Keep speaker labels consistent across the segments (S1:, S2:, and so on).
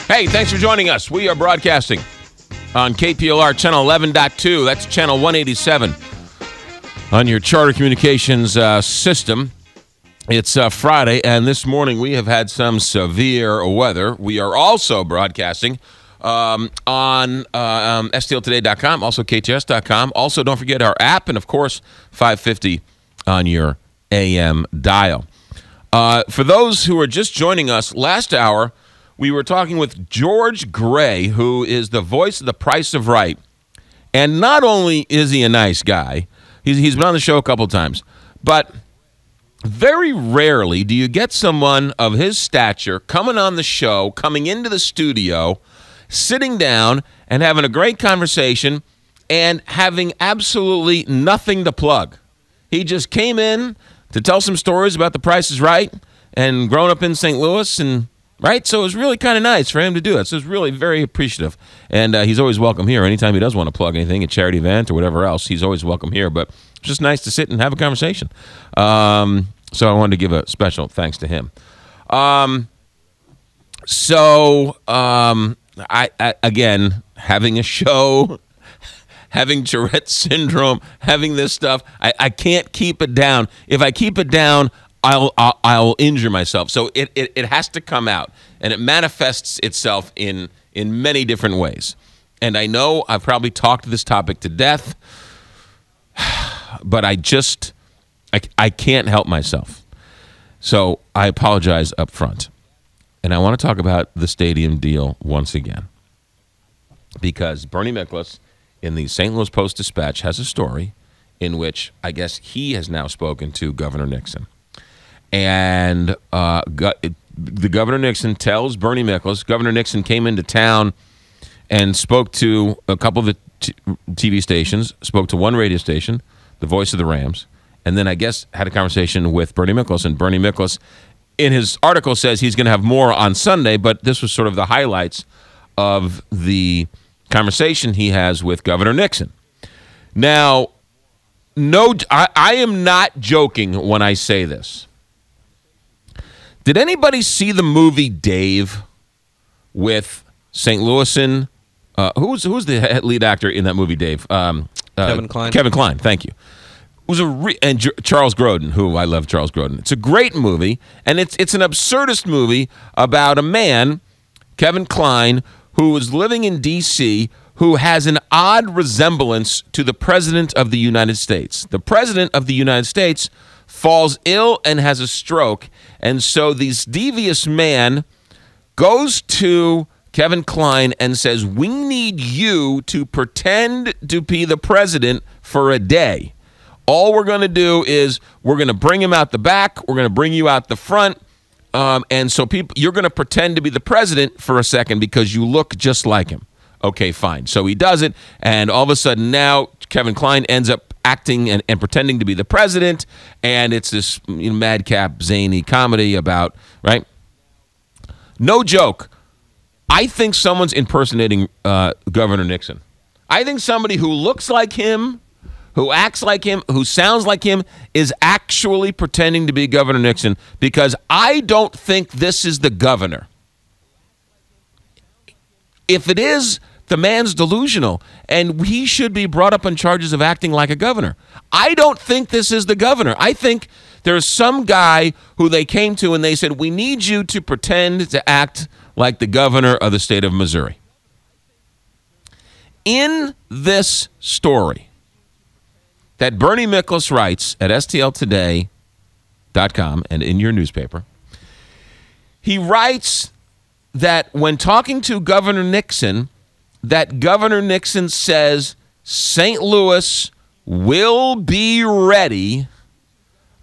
S1: Hey, thanks for joining us. We are broadcasting on KPLR Channel 11.2. That's Channel 187 on your Charter Communications system. It's Friday, and this morning we have had some severe weather. We are also broadcasting on stltoday.com, also KTS.com. Also, don't forget our app, and, of course, 550 on your AM dial. For those who are just joining us, last hour, we were talking with George Gray, who is the voice of The Price of Right. And not only is he a nice guy, he's been on the show a couple times, but very rarely do you get someone of his stature coming on the show, coming into the studio, sitting down and having a great conversation and having absolutely nothing to plug. He just came in to tell some stories about The Price is Right and growing up in St. Louis, and right? So it was really kind of nice for him to do it. So it was really very appreciative. And he's always welcome here. Anytime he does want to plug anything, a charity event or whatever else, he's always welcome here. But it's just nice to sit and have a conversation. So I wanted to give a special thanks to him. I again, having a show, having Tourette's syndrome, having this stuff, I can't keep it down. If I keep it down, I'll injure myself. So it has to come out, and it manifests itself in many different ways. And I know I've probably talked this topic to death, but I can't help myself. So I apologize up front. And I want to talk about the stadium deal once again, because Bernie Miklasz in the St. Louis Post-Dispatch has a story in which I guess he has now spoken to Governor Nixon. And the Governor Nixon tells Bernie Miklasz, Governor Nixon came into town and spoke to a couple of the TV stations, spoke to one radio station, the Voice of the Rams, and then I guess had a conversation with Bernie Miklasz. And Bernie Miklasz, in his article, says he's going to have more on Sunday, but this was sort of the highlights of the conversation he has with Governor Nixon. Now, I am not joking when I say this. Did anybody see the movie Dave with St. Louisan? Who's the lead actor in that movie, Dave?
S2: Kevin Kline.
S1: Kevin Kline, thank you. It was and Charles Grodin, who I love Charles Grodin. It's a great movie, and it's an absurdist movie about a man, Kevin Kline, who was living in D.C., who has an odd resemblance to the President of the United States. The President of the United States falls ill and has a stroke, and so this devious man goes to Kevin Kline and says, we need you to pretend to be the president for a day. All we're going to do is we're going to bring him out the back, we're going to bring you out the front, and so you're going to pretend to be the president for a second because you look just like him. Okay, fine. So he does it, and all of a sudden now Kevin Kline ends up acting and pretending to be the president, and it's this madcap, zany comedy about, right? No joke. I think someone's impersonating Governor Nixon. I think somebody who looks like him, who acts like him, who sounds like him, is actually pretending to be Governor Nixon, because I don't think this is the governor. If it is, the man's delusional, and he should be brought up on charges of acting like a governor. I don't think this is the governor. I think there's some guy who they came to and they said, we need you to pretend to act like the governor of the state of Missouri. In this story that Bernie Miklasz writes at stltoday.com and in your newspaper, he writes that when talking to Governor Nixon, that Governor Nixon says St. Louis will be ready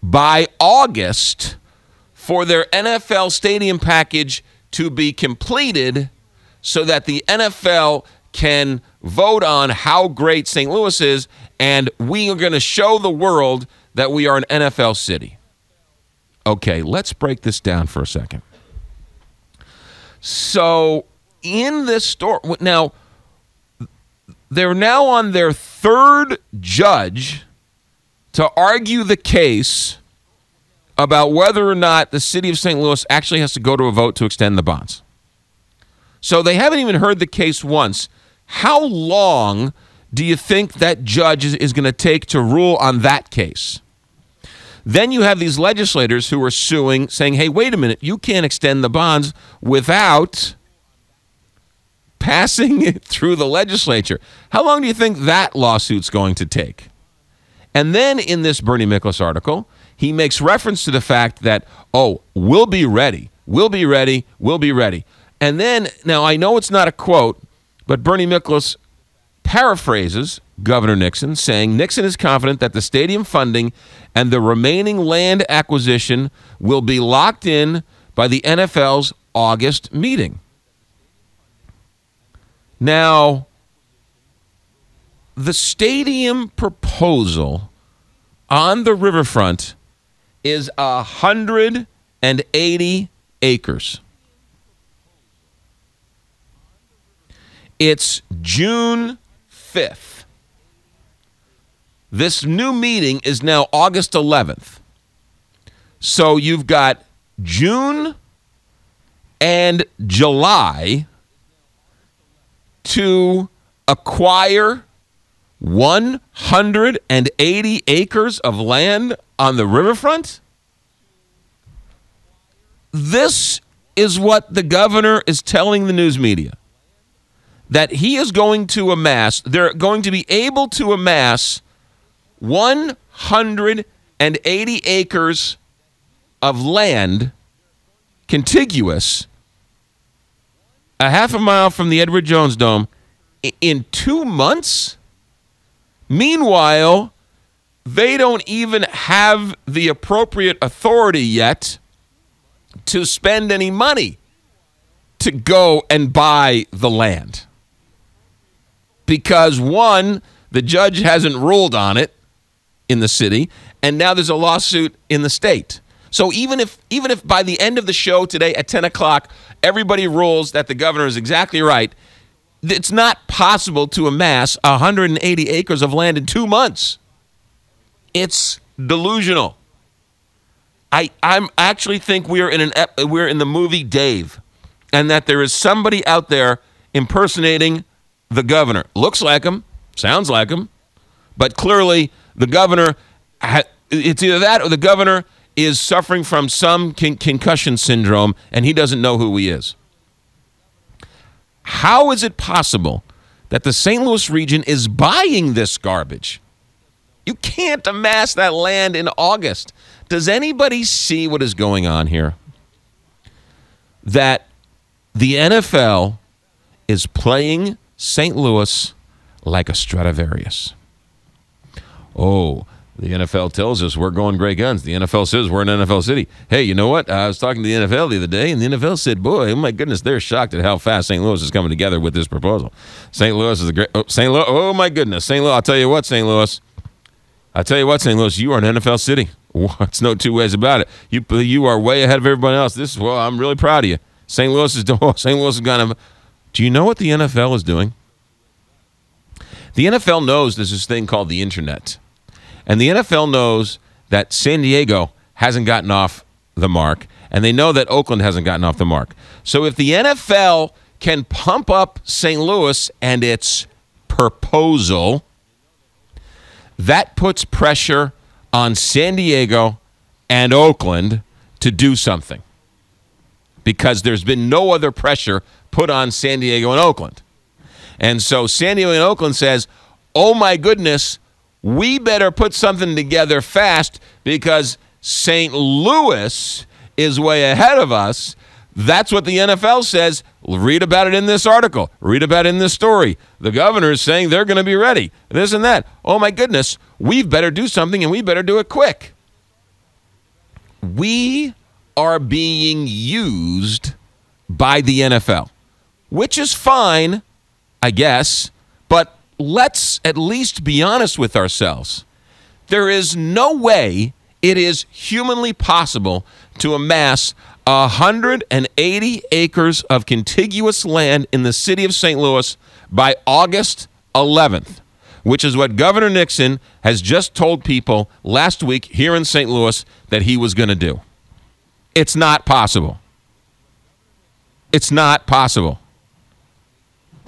S1: by August for their NFL stadium package to be completed so that the NFL can vote on how great St. Louis is, and we are going to show the world that we are an NFL city. Okay, let's break this down for a second. So in this story, now, they're now on their third judge to argue the case about whether or not the city of St. Louis actually has to go to a vote to extend the bonds. So they haven't even heard the case once. How long do you think that judge is going to take to rule on that case? Then you have these legislators who are suing, saying, hey, wait a minute, you can't extend the bonds without passing it through the legislature. How long do you think that lawsuit's going to take? And then in this Bernie Miklasz article, he makes reference to the fact that, oh, we'll be ready. We'll be ready. We'll be ready. And then, now I know it's not a quote, but Bernie Miklasz paraphrases Governor Nixon, saying Nixon is confident that the stadium funding and the remaining land acquisition will be locked in by the NFL's August meeting. Now, the stadium proposal on the riverfront is 180 acres. It's June 5th. This new meeting is now August 11th. So you've got June and July to acquire 180 acres of land on the riverfront? This is what the governor is telling the news media, that he is going to amass, they're going to be able to amass 180 acres of land contiguous a half a mile from the Edward Jones Dome in 2 months? Meanwhile, they don't even have the appropriate authority yet to spend any money to go and buy the land. Because one, the judge hasn't ruled on it in the city, and now there's a lawsuit in the state. So even if by the end of the show today at 10 o'clock, everybody rules that the governor is exactly right, it's not possible to amass 180 acres of land in 2 months. It's delusional. I actually think we're in the movie Dave, and that there is somebody out there impersonating the governor. Looks like him, sounds like him, but clearly the governor, it's either that or the governor is suffering from some concussion syndrome and he doesn't know who he is. How is it possible that the St. Louis region is buying this garbage? You can't amass that land in August. Does anybody see what is going on here? That the NFL is playing St. Louis like a Stradivarius. Oh, the NFL tells us we're going great guns. The NFL says we're an NFL city. Hey, you know what? I was talking to the NFL the other day, and the NFL said, boy, oh my goodness, they're shocked at how fast St. Louis is coming together with this proposal. St. Louis is a great... St. Louis, oh my goodness. St. Louis, I'll tell you what, St. Louis. You are an NFL city. It's no two ways about it. You are way ahead of everybody else. I'm really proud of you. St. Louis is going to... Do you know what the NFL is doing? The NFL knows there's this thing called the internet. And the NFL knows that San Diego hasn't gotten off the mark, and they know that Oakland hasn't gotten off the mark. So if the NFL can pump up St. Louis and its proposal, that puts pressure on San Diego and Oakland to do something, because there's been no other pressure put on San Diego and Oakland. And so San Diego and Oakland says, oh my goodness, we better put something together fast because St. Louis is way ahead of us. That's what the NFL says. Read about it in this article. Read about it in this story. The governor is saying they're going to be ready. This and that. Oh my goodness, we better do something, and we better do it quick. We are being used by the NFL, which is fine, I guess, but let's at least be honest with ourselves. There is no way it is humanly possible to amass 180 acres of contiguous land in the city of St. Louis by August 11th, which is what Governor Nixon has just told people last week here in St. Louis that he was going to do. It's not possible. It's not possible.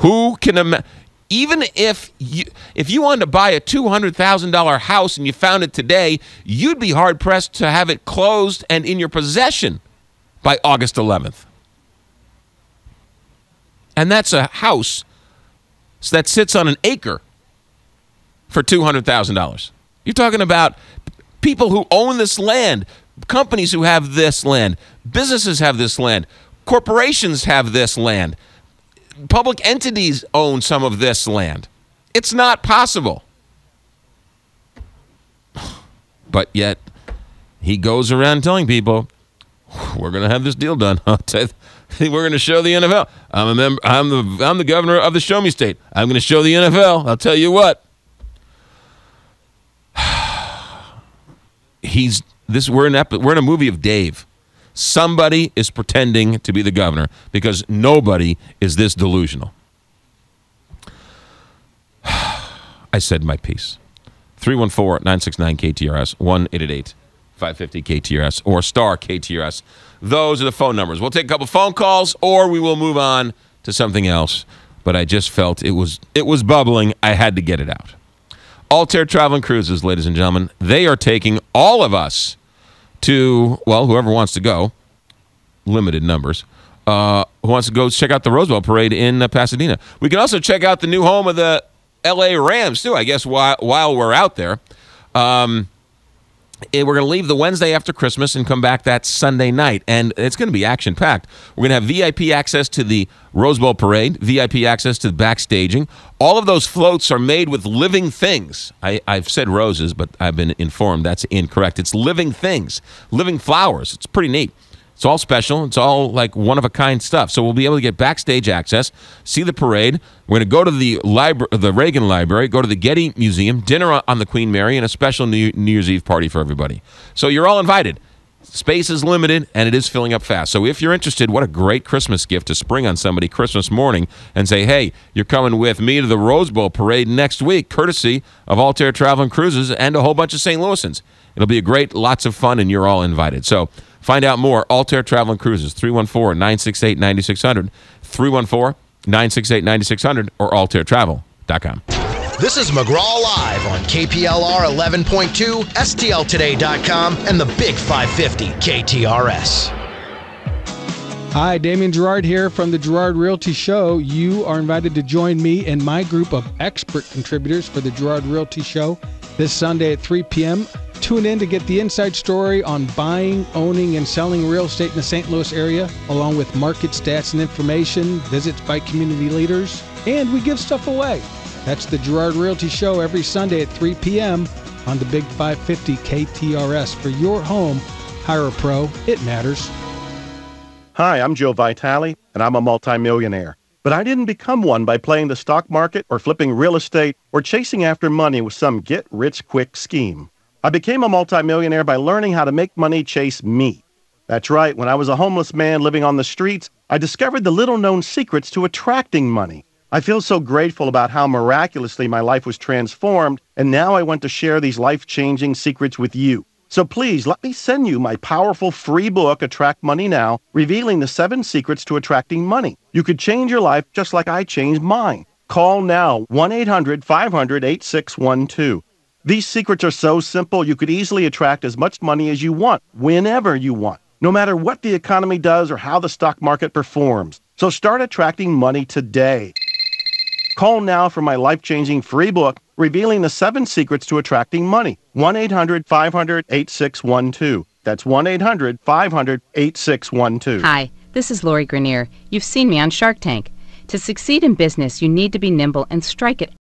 S1: Who can even if you wanted to buy a $200,000 house and you found it today, you'd be hard-pressed to have it closed and in your possession by August 11th. And that's a house that sits on an acre for $200,000. You're talking about people who own this land, companies who have this land, businesses have this land, corporations have this land. Public entities own some of this land. It's not possible. But yet, he goes around telling people, we're going to have this deal done. We're going to show the NFL. I'm the governor of the Show Me State. I'm going to show the NFL. I'll tell you what. We're in a movie of Dave. Somebody is pretending to be the governor because nobody is this delusional. I said my piece. 314-969-KTRS, 1-888-550-KTRS, or star KTRS. Those are the phone numbers. We'll take a couple phone calls, or we will move on to something else. But I just felt it was bubbling. I had to get it out. Altair Travel and Cruises, ladies and gentlemen, they are taking all of us to, well, whoever wants to go, limited numbers, who wants to go check out the Rose Bowl Parade in Pasadena. We can also check out the new home of the L.A. Rams, too, I guess, while we're out there. We're going to leave the Wednesday after Christmas and come back that Sunday night, and it's going to be action-packed. We're going to have VIP access to the Rose Bowl Parade, VIP access to the backstaging. All of those floats are made with living things. I've said roses, but I've been informed that's incorrect. It's living things, living flowers. It's pretty neat. It's all special. It's all like one-of-a-kind stuff. So we'll be able to get backstage access, see the parade. We're going to go to the Reagan Library, go to the Getty Museum, dinner on the Queen Mary, and a special New Year's Eve party for everybody. So you're all invited. Space is limited, and it is filling up fast. So if you're interested, what a great Christmas gift to spring on somebody Christmas morning and say, hey, you're coming with me to the Rose Bowl Parade next week, courtesy of Altair Travel and Cruises and a whole bunch of St. Louisans. It'll be a great, lots of fun, and you're all invited. So find out more, Altair Travel and Cruises, 314-968-9600, 314-968-9600, or altairtravel.com.
S2: This is McGraw Live on KPLR 11.2, STLtoday.com, and the Big 550 KTRS.
S3: Hi, Damian Gerard here from the Gerard Realty Show. You are invited to join me and my group of expert contributors for the Gerard Realty Show this Sunday at 3 p.m. Tune in to get the inside story on buying, owning, and selling real estate in the St. Louis area, along with market stats and information, visits by community leaders, and we give stuff away. That's the Gerard Realty Show every Sunday at 3 p.m. on the Big 550 KTRS. For your home, hire a pro. It matters.
S4: Hi, I'm Joe Vitale, and I'm a multimillionaire. But I didn't become one by playing the stock market or flipping real estate or chasing after money with some get-rich-quick scheme. I became a multimillionaire by learning how to make money chase me. That's right, when I was a homeless man living on the streets, I discovered the little-known secrets to attracting money. I feel so grateful about how miraculously my life was transformed, and now I want to share these life-changing secrets with you. So please, let me send you my powerful free book, Attract Money Now, revealing the 7 secrets to attracting money. You could change your life just like I changed mine. Call now, 1-800-500-8612. These secrets are so simple, you could easily attract as much money as you want, whenever you want, no matter what the economy does or how the stock market performs. So start attracting money today. Call now for my life-changing free book, revealing the 7 secrets to attracting money. 1-800-500-8612. That's 1-800-500-8612.
S5: Hi, this is Lori Grenier. You've seen me on Shark Tank. To succeed in business, you need to be nimble and strike at